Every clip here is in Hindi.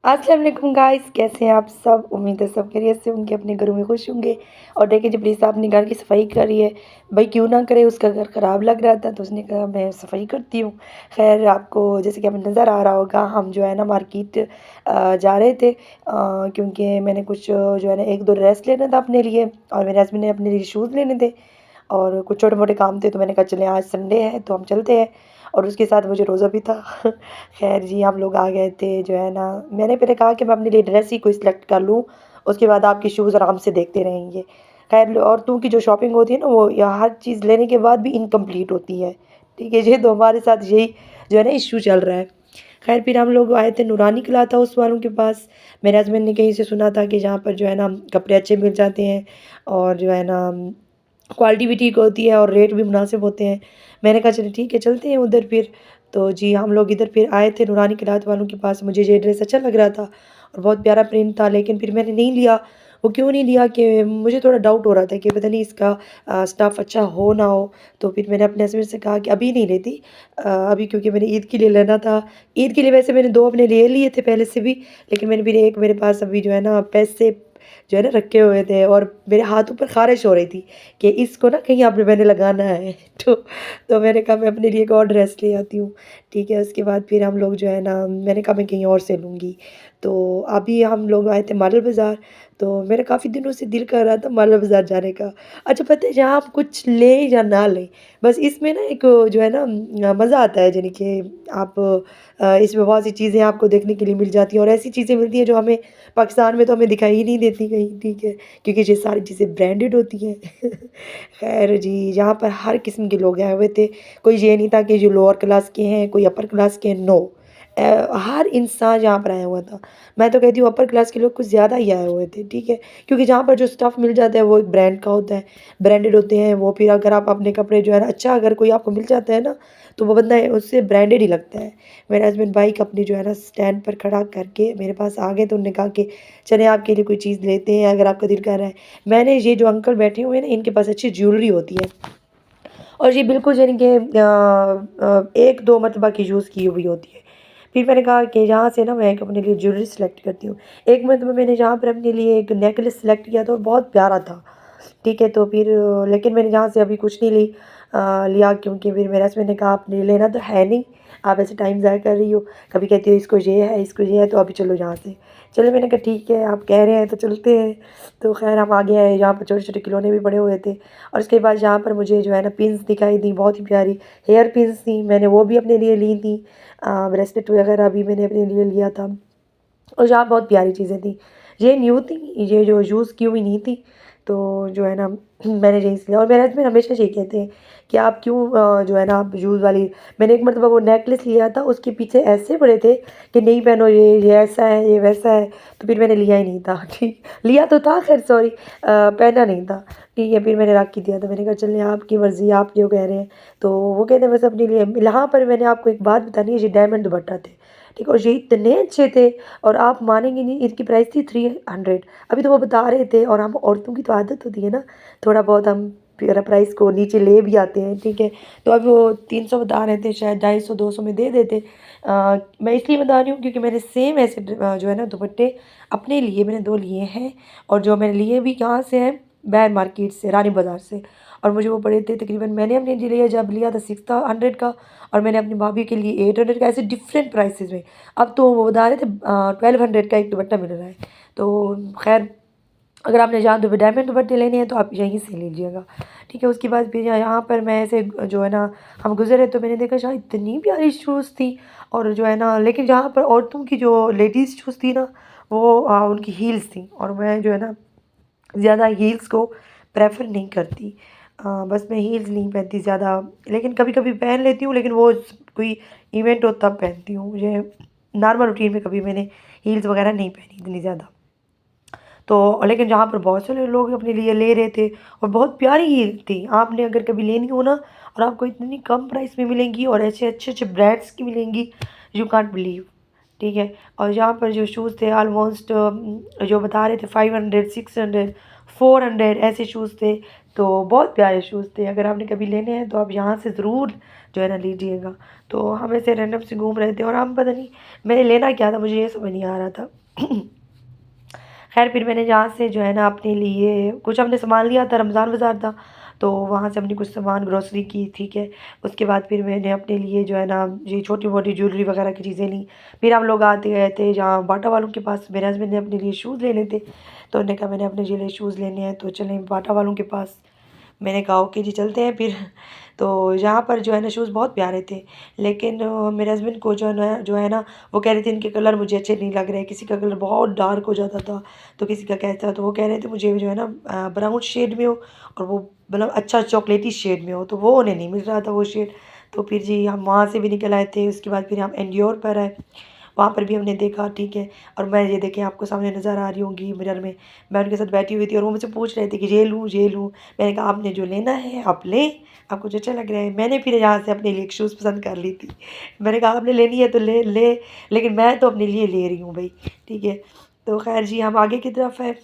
अस्सलाम वालेकुम गाइस, कैसे हैं आप सब। उम्मीद है सब खैरियत से होंगे, अपने घरों में खुश होंगे। और देखिए जब लिसा अपने घर की सफाई कर रही है, भाई क्यों ना करे, उसका घर ख़राब लग रहा था तो उसने कहा मैं सफाई करती हूँ। खैर आपको जैसे कि हमें नज़र आ रहा होगा, हम जो है ना मार्केट जा रहे थे, क्योंकि मैंने कुछ जो है ना एक दो ड्रेस लेना था अपने लिए, और मेरे हस्बैंड ने अपने लिए शूज़ लेने थे, और कुछ छोटे मोटे काम थे, तो मैंने कहा चलें आज संडे है तो हम चलते हैं। और उसके साथ मुझे रोज़ा भी था। खैर जी हम लोग आ गए थे जो है ना। मैंने पहले कहा कि मैं अपने लिए ड्रेस ही कोई सिलेक्ट कर लूँ, उसके बाद आपके शूज़ आराम से देखते रहेंगे। खैर औरतों की जो शॉपिंग होती है ना, वो हर चीज़ लेने के बाद भी इनकम्प्लीट होती है। ठीक है जी, तो हमारे साथ यही जो है ना इशू चल रहा है। खैर फिर हम लोग आए थे नूरानी क्लॉथ हाउस वालों के पास। मेरे हस्बैंड ने कहीं से सुना था कि जहाँ पर जो है ना कपड़े अच्छे मिल जाते हैं, और जो है ना क्वालिटी भी ठीक होती है और रेट भी मुनासिब होते हैं। मैंने कहा चलिए ठीक है चलते हैं उधर फिर। तो जी हम लोग इधर फिर आए थे नूरानी क्लॉथ वालों के पास। मुझे ये ड्रेस अच्छा लग रहा था और बहुत प्यारा प्रिंट था, लेकिन फिर मैंने नहीं लिया। वो क्यों नहीं लिया कि मुझे थोड़ा डाउट हो रहा था कि पता नहीं इसका स्टफ़ अच्छा हो ना हो। तो फिर मैंने अपने हस्बैंड से कहा कि अभी नहीं लेती, अभी क्योंकि मैंने ईद के लिए लेना था। ईद के लिए वैसे मैंने 2 अपने ले लिए थे पहले से भी, लेकिन मैंने फिर एक मेरे पास अभी जो है ना पैसे जो है ना रखे हुए थे, और मेरे हाथों पर ख़ारिश हो रही थी कि इसको ना कहीं आपने मैंने लगाना है। तो तो मैंने कहा मैं अपने लिए एक और ड्रेस ले आती हूँ। ठीक है, उसके बाद फिर हम लोग जो है ना, मैंने कहा मैं कहीं और से लूँगी। तो अभी हम लोग आए थे मॉडल बाज़ार। तो मेरा काफ़ी दिनों से दिल कर रहा था मॉडल बाज़ार जाने का। अच्छा पता है, जहाँ आप कुछ लें या ना लें, बस इसमें ना एक जो है ना मज़ा आता है, यानी कि आप इसमें बहुत सी चीज़ें आपको देखने के लिए मिल जाती हैं, और ऐसी चीज़ें मिलती हैं जो हमें पाकिस्तान में तो हमें दिखाई ही नहीं देती कहीं। ठीक है, क्योंकि ये सारी चीज़ें ब्रांडेड होती हैं। खैर जी यहाँ पर हर किस्म के लोग आए हुए थे। कोई ये नहीं था कि जो लोअर क्लास के हैं कोई अपर क्लास के हैं, नो। हर इंसान यहाँ पर आया हुआ था। मैं तो कहती हूँ अपर क्लास के लोग कुछ ज़्यादा ही आए हुए थे। ठीक है, क्योंकि जहाँ पर जो स्टफ़ मिल जाता है वो एक ब्रांड का होता है, ब्रांडेड होते हैं वो। फिर अगर आप अपने कपड़े जो है ना अच्छा अगर कोई आपको मिल जाता है ना, तो वो बंदा है उससे ब्रांडेड ही लगता है। मेरे हस्बैंड बाइक अपनी जो है ना स्टैंड पर खड़ा करके मेरे पास आ गए, तो उन्होंने कहा कि चले आपके लिए कोई चीज़ लेते हैं अगर आपका दिल कर रहा है। मैंने ये जो अंकल बैठे हुए हैं ना, इनके पास अच्छी ज्वेलरी होती है, और ये बिल्कुल यानी कि 1-2 मरतबा की यूज़ की हुई होती है। फिर मैंने कहा कि यहाँ से ना मैं एक अपने लिए ज्वेलरी सेलेक्ट करती हूँ। एक मरतबा मैंने जहाँ पर अपने लिए एक नेकलेस सेलेक्ट किया था और बहुत प्यारा था। ठीक है, तो फिर लेकिन मैंने यहाँ से अभी कुछ नहीं लिया, क्योंकि फिर मेरे हस्बैंड ने कहा आपने लेना तो है नहीं, आप ऐसे टाइम ज़ाया कर रही हो, कभी कहती हो इसको ये है इसको ये है, तो अभी चलो यहाँ से। चलो मैंने कहा ठीक है आप कह रहे हैं तो चलते हैं। तो खैर हम आ गए हैं, यहाँ पर छोटे छोटे खिलौने भी पड़े हुए थे। और उसके बाद यहाँ पर मुझे जो है ना पिन्स दिखाई दी, बहुत ही प्यारी हेयर पिन्स थी, मैंने वो भी अपने लिए ली थी। ब्रेसलेट वगैरह भी मैंने अपने लिए लिया था, और यहाँ बहुत प्यारी चीज़ें थी। ये न्यू थी, ये जो यूज़ की हुई नहीं थी। तो जो है ना मैंने यही लिया, और मेरे हस्बैंड हमेशा यही कहते हैं कि आप क्यों जो है ना आप यूज़ वाली। मैंने एक मरतबा वो नेकलेस लिया था, उसके पीछे ऐसे पड़े थे कि नहीं पहनो, ये ऐसा है ये वैसा है, तो फिर मैंने लिया ही नहीं था। ठीक, लिया तो था खैर, सॉरी, पहना नहीं था। ठीक है, फिर मैंने रख ही दिया था। मैंने कहा चलिए आपकी मर्ज़ी, आप जो कह रहे हैं। तो वो कहते हैं बस अपने लिए। यहाँ पर मैंने आपको एक बात बतानी है, ये डायमंड दुपट्टा थे। ठीक है, और ये इतने अच्छे थे, और आप मानेंगे नहीं इनकी प्राइस थी 300। अभी तो वो बता रहे थे, और हम औरतों की तो आदत होती है ना, थोड़ा बहुत हम प्राइस को नीचे ले भी आते हैं। ठीक है, तो अभी वो 300 बता रहे थे, शायद 250-200 में दे देते। मैं इसलिए बता रही हूँ क्योंकि मैंने सेम ऐसे जो है ना दुपट्टे अपने लिए मैंने 2 लिए हैं, और जो मैंने लिए भी कहाँ से हैं, बैर मार्केट से, रानी बाज़ार से। और मुझे वो पड़े थे तकरीबन, मैंने अपने लिए जब लिया था 600 का, और मैंने अपनी भाभी के लिए 800 का, ऐसे डिफरेंट प्राइसेस में। अब तो वो बता रहे थे 1200 का एक दुपट्टा मिल रहा है। तो खैर अगर आपने जहाँ डायमंड दुपट्टे लेने हैं तो आप यहीं से लीजिएगा। ठीक है, उसके बाद फिर यहाँ पर मैं ऐसे जो है ना हम गुजरे, तो मैंने देखा शायद इतनी प्यारी शूज़ थी, और जो है ना लेकिन जहाँ पर औरतों की जो लेडीज़ शूज़ थी ना, वो उनकी हील्स थी, और मैं जो है ना ज़्यादा हील्स को प्रेफर नहीं करती। बस मैं हील्स नहीं पहनती ज़्यादा, लेकिन कभी कभी पहन लेती हूँ, लेकिन वो कोई इवेंट हो तब पहनती हूँ। मुझे नॉर्मल रूटीन में कभी मैंने हील्स वगैरह नहीं पहनी इतनी ज़्यादा। तो लेकिन जहाँ पर बहुत सारे लोग अपने लिए ले रहे थे, और बहुत प्यारी हील थी, आपने अगर कभी लेनी हो ना, और आपको इतनी कम प्राइस में मिलेंगी, और ऐसे अच्छे अच्छे ब्रांड्स की मिलेंगी, यू कांट बिलीव। ठीक है, और यहाँ पर जो शूज़ थे ऑलमोस्ट जो बता रहे थे 500, 600, 400 ऐसे शूज़ थे। तो बहुत प्यारे शूज़ थे। अगर आपने कभी लेने हैं तो आप यहाँ से ज़रूर जो है ना लीजिएगा। तो हम ऐसे रैंडम से घूम रहे थे और हम पता नहीं मैंने लेना क्या था, मुझे ये समझ नहीं आ रहा था। खैर फिर मैंने यहाँ से जो है ना अपने लिए कुछ हमने सामान लिया था, रमज़ान बाज़ार था, तो वहाँ से हमने कुछ सामान ग्रोसरी की, ठीक है। उसके बाद फिर मैंने अपने लिए जो है ना ये छोटी-मोटी ज्वेलरी वगैरह की चीज़ें ली। फिर हम लोग आते गए थे जहाँ बाटा वालों के पास, मेरे हस्बैंड ने अपने लिए शूज़ लेने थे, तो उन्होंने कहा मैंने अपने लिए शूज़ लेने हैं तो चलें बाटा वालों के पास। मैंने कहा ओके जी चलते हैं फिर। तो यहाँ पर जो है ना शूज़ बहुत प्यारे थे, लेकिन मेरे हस्बैंड को जो है ना वो कह रहे थे इनके कलर मुझे अच्छे नहीं लग रहे, किसी का कलर बहुत डार्क हो जाता था तो किसी का कैसा, तो वो कह रहे थे मुझे जो है ना ब्राउन शेड में हो और वो मतलब अच्छा चॉकलेटी शेड में हो, तो वो उन्हें नहीं मिल रहा था वो शेड। तो फिर जी हम वहाँ से भी निकल आए थे, उसके बाद फिर हम एंडियोर पर आए, वहाँ पर भी हमने देखा, ठीक है। और मैं ये देखें आपको सामने नज़र आ रही होंगी मिरर में, मैं उनके साथ बैठी हुई थी और वो मुझसे पूछ रहे थे कि ये लूँ ये लूँ। मैंने कहा आपने जो लेना है आप लें, आपको जो अच्छा लग रहा है। मैंने फिर यहाँ से अपने लिए एक शूज़ पसंद कर ली थी। मैंने कहा आपने लेनी है तो ले, लेकिन मैं तो अपने लिए ले रही हूँ भई, ठीक है। तो ख़ैर जी हम आगे की तरफ है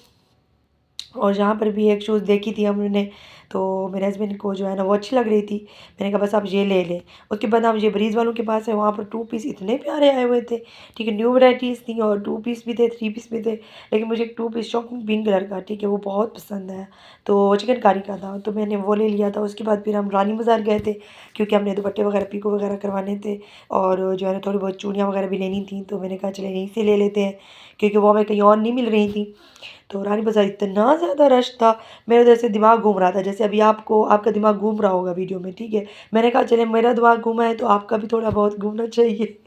और जहाँ पर भी एक शूज़ देखी थी हमने, तो मेरे हस्बैंड को जो है ना वो अच्छी लग रही थी। मैंने कहा बस आप ये ले लें। उसके बाद हम ये ब्रीज़ वालों के पास है, वहाँ पर 2 पीस इतने प्यारे आए हुए थे, ठीक है। न्यू वैराइटीज़ थी और 2 पीस भी थे, 3 पीस भी थे, लेकिन मुझे एक 2 पीस शॉकिंग पिंक कलर का, ठीक है, वो बहुत पसंद आया। तो चिकनकारी का था, तो मैंने वो ले लिया था। उसके बाद फिर हम रानी बाज़ार गए थे क्योंकि हमने दुपट्टे वगैरह पिको वगैरह करवाने थे और जो है ना थोड़ी बहुत चूड़ियाँ वगैरह भी लेनी थी, तो मैंने कहा चलिए यहीं से ले लेते हैं क्योंकि वो हमें कहीं और नहीं मिल रही थी। तो रानी बाज़ार इतना ज़्यादा रश था, मेरा उधर से दिमाग घूम रहा था, जैसे अभी आपको आपका दिमाग घूम रहा होगा वीडियो में, ठीक है। मैंने कहा चले मेरा दिमाग घूमा है तो आपका भी थोड़ा बहुत घूमना चाहिए।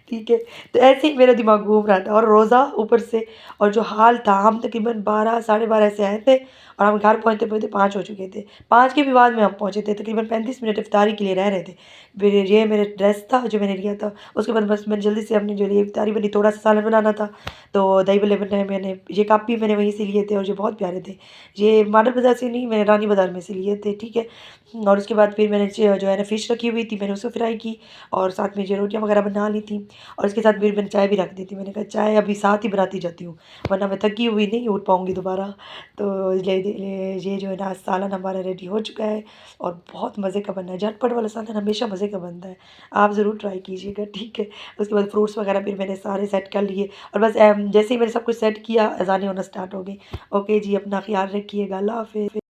ठीक है, तो ऐसे ही मेरा दिमाग घूम रहा था और रोज़ा ऊपर से, और जो हाल था हम तकरीबन 12 साढ़े 12 ऐसे आए थे और हम घर पहुँचते-पहुँचते 5 हो चुके थे। 5 के भी बाद में हम पहुँचे थे, तकरीबन 35 मिनट इफ्तारी के लिए रह रहे थे। फिर ये मेरा ड्रेस था जो मैंने लिया था, उसके बाद बस मैंने जल्दी से अपनी जो लिए इफ्तारी बनी, थोड़ा-सा सालन बनाना था, तो दही भल्ले बनाए मैंने। ये कप भी मैंने वहीं से लिए थे और ये बहुत प्यारे थे। ये मॉडल बाज़ार से नहीं, मैंने रानी बाज़ार में से लिए थे, ठीक है। और उसके बाद फिर मैंने जो है ना फ़िश रखी हुई थी, मैंने उसको फ्राई की और साथ में ये रोटियाँ वगैरह बना ली थी और इसके साथ फिर मैंने चाय भी रख दी थी। मैंने कहा चाय अभी साथ ही बनाती जाती हूँ, वरना मैं थकी हुई नहीं उठ पाऊँगी दोबारा। तो ये जो है ना सालन हमारा रेडी हो चुका है और बहुत मज़े का बना है। झटपट वाला सालन हमेशा मज़े का बनता है, आप ज़रूर ट्राई कीजिएगा, ठीक है। उसके बाद फ्रूट्स वगैरह फिर मैंने सारे सेट कर लिए और बस जैसे ही मैंने सब कुछ सेट किया, अज़ानें होना स्टार्ट हो गई। ओके जी, अपना ख़्याल रखिएगा, अल्लाह हाफ़िज़।